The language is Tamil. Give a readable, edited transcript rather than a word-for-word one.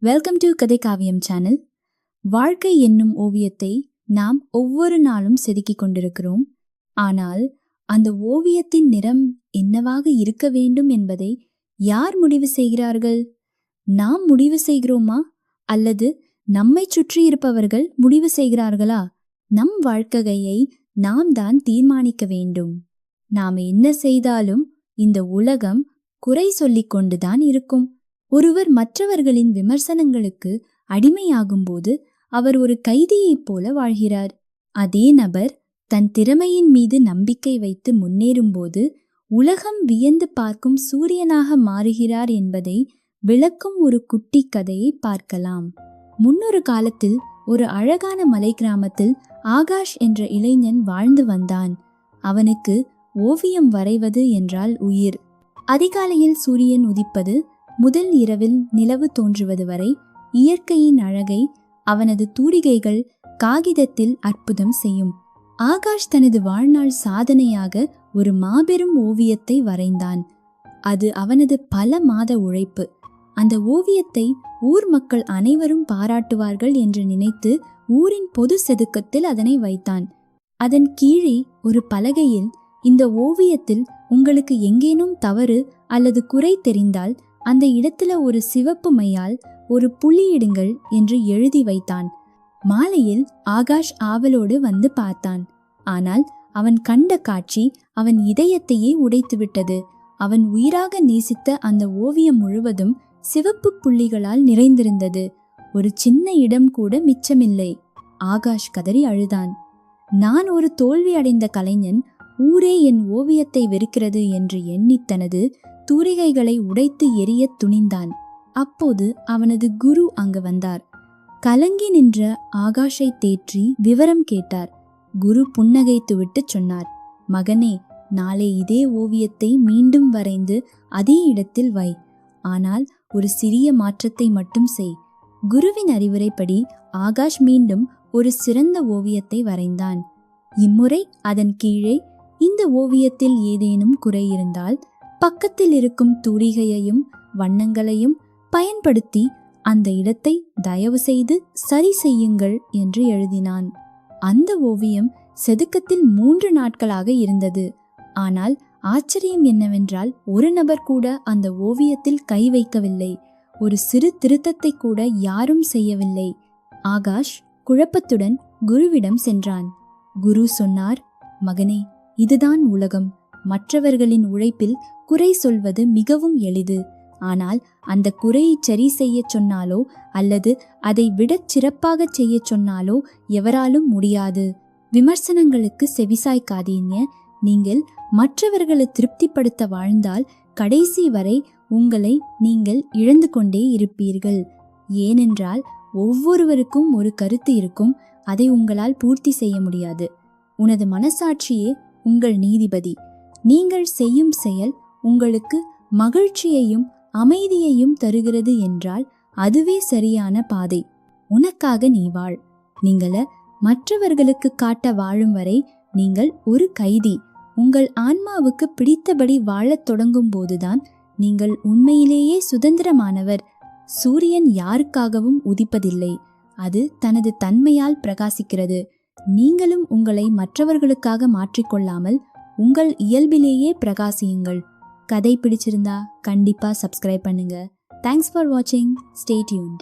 வெல்கம் டு கதை காவியம் சேனல். வாழ்க்கை என்னும் ஓவியத்தை நாம் ஒவ்வொரு நாளும் செதுக்கிக் கொண்டிருக்கிறோம். ஆனால் அந்த ஓவியத்தின் நிறம் என்னவாக இருக்க வேண்டும் என்பதை யார் முடிவு செய்கிறார்கள்? நாம் முடிவு செய்கிறோமா, அல்லது நம்மை சுற்றி இருப்பவர்கள் முடிவு செய்கிறார்களா? நம் வாழ்க்கையை நாம் தான் தீர்மானிக்க வேண்டும். நாம் என்ன செய்தாலும் இந்த உலகம் குறை சொல்லிக் கொண்டுதான் இருக்கும். ஒருவர் மற்றவர்களின் விமர்சனங்களுக்கு அடிமையாகும்போது அவர் ஒரு கைதியைப் போல வாழ்கிறார். அதே நபர் தன் திறமையின் மீது நம்பிக்கை வைத்து முன்னேறும்போது உலகம் வியந்து பார்க்கும் சூரியனாக மாறுகிறார் என்பதை விளக்கும் ஒரு குட்டி கதையை பார்க்கலாம். முன்னொரு காலத்தில் ஒரு அழகான மலை கிராமத்தில் ஆகாஷ் என்ற இளைஞன் வாழ்ந்து வந்தான். அவனுக்கு ஓவியம் வரைவது என்றால் உயிர். அதிகாலையில் சூரியன் உதிப்பது முதல் இரவில் நிலவு தோன்றுவது வரை இயற்கையின் அழகை அவனது தூரிகைகள் காகிதத்தில் அற்புதம் செய்யும். ஆகாஷ் தனது வாழ்நாள் சாதனையாக ஒரு மாபெரும் ஓவியத்தை வரைந்தான். அது அவனது பல மாத உழைப்பு. அந்த ஓவியத்தை ஊர் மக்கள் அனைவரும் பாராட்டுவார்கள் என்று நினைத்து ஊரின் பொது செதுக்கத்தில் அதனை வைத்தான். அதன் கீழே ஒரு பலகையில், இந்த ஓவியத்தில் உங்களுக்கு எங்கேனும் தவறு அல்லது குறை தெரிந்தால் அந்த இடத்துல ஒரு சிவப்பு மையால் ஒரு புள்ளியிடுங்கள் என்று எழுதி வைத்தான். மாலையில் ஆகாஷ் ஆவலோடு வந்து பார்த்தான். ஆனால் அவன் கண்ட காட்சி அவன் இதயத்தையே உடைத்துவிட்டது. அவன் உயிராக நேசித்த அந்த ஓவியம் முழுவதும் சிவப்பு புள்ளிகளால் நிறைந்திருந்தது. ஒரு சின்ன இடம் கூட மிச்சமில்லை. ஆகாஷ் கதறி அழுதான். நான் ஒரு தோல்வி அடைந்த கலைஞன், ஊரே என் ஓவியத்தை வெறுக்கிறது என்று எண்ணி தனது தூரிகைகளை உடைத்து எரிய துணிந்தான். அப்போது அவனது குரு அங்கு வந்தார். கலங்கி நின்ற ஆகாஷை தேற்றி விவரம் கேட்டார். குரு புன்னகைத்துவிட்டு சொன்னார், மகனே, நாளை இதே ஓவியத்தை மீண்டும் வரைந்து அதே இடத்தில் வை. ஆனால் ஒரு சிறிய மாற்றத்தை மட்டும் செய். குருவின் அறிவுரைப்படி ஆகாஷ் மீண்டும் ஒரு சிறந்த ஓவியத்தை வரைந்தான். இம்முறை அதன் கீழே, இந்த ஓவியத்தில் ஏதேனும் குறை இருந்தால் பக்கத்தில் இருக்கும் தூரிகையையும் வண்ணங்களையும் பயன்படுத்தி அந்த இடத்தை தயவு செய்து சரி செய்யுங்கள் என்று எழுதினான். அந்த ஓவியம் செதுக்கத்தில் 3 நாட்களாக இருந்தது. ஆனால் ஆச்சரியம் என்னவென்றால், ஒரு நபர் கூட அந்த ஓவியத்தில் கை வைக்கவில்லை. ஒரு சிறு திருத்தத்தை கூட யாரும் செய்யவில்லை. ஆகாஷ் குழப்பத்துடன் குருவிடம் சென்றான். குரு சொன்னார், மகனே, இதுதான் உலகம். மற்றவர்களின் உழைப்பில் குறை சொல்வது மிகவும் எளிது. ஆனால் அந்த குறையை சரி செய்ய சொன்னாலோ அல்லது அதை விடச் சிறப்பாக செய்ய சொன்னாலோ எவராலும் முடியாது. விமர்சனங்களுக்கு செவிசாய்க்காதீங்க. நீங்கள் மற்றவர்களை திருப்திப்படுத்த வாழ்ந்தால் கடைசி வரை உங்களை நீங்கள் இழந்து கொண்டே இருப்பீர்கள். ஏனென்றால் ஒவ்வொருவருக்கும் ஒரு கருத்து இருக்கும். அதை உங்களால் பூர்த்தி செய்ய முடியாது. உனது மனசாட்சியே உங்கள் நீதிபதி. நீங்கள் செய்யும் செயல் உங்களுக்கு மகிழ்ச்சியையும் அமைதியையும் தருகிறது என்றால் அதுவே சரியான பாதை. உனக்காக நீ வாழ். நீங்கள மற்றவர்களுக்கு காட்ட வாழும் வரை நீங்கள் ஒரு கைதி. உங்கள் ஆன்மாவுக்கு பிடித்தபடி வாழத் தொடங்கும் போதுதான் நீங்கள் உண்மையிலேயே சுதந்திரமானவர். சூரியன் யாருக்காகவும் உதிப்பதில்லை. அது தனது தன்மையால் பிரகாசிக்கிறது. நீங்களும் உங்களை மற்றவர்களுக்காக மாற்றிக்கொள்ளாமல் உங்கள் இயல்பிலேயே பிரகாசியுங்கள். கதை பிடிச்சிருந்தா கண்டிப்பா சப்ஸ்கிரைப் பண்ணுங்க. தேங்க்ஸ் ஃபார் வாட்சிங். Stay tuned.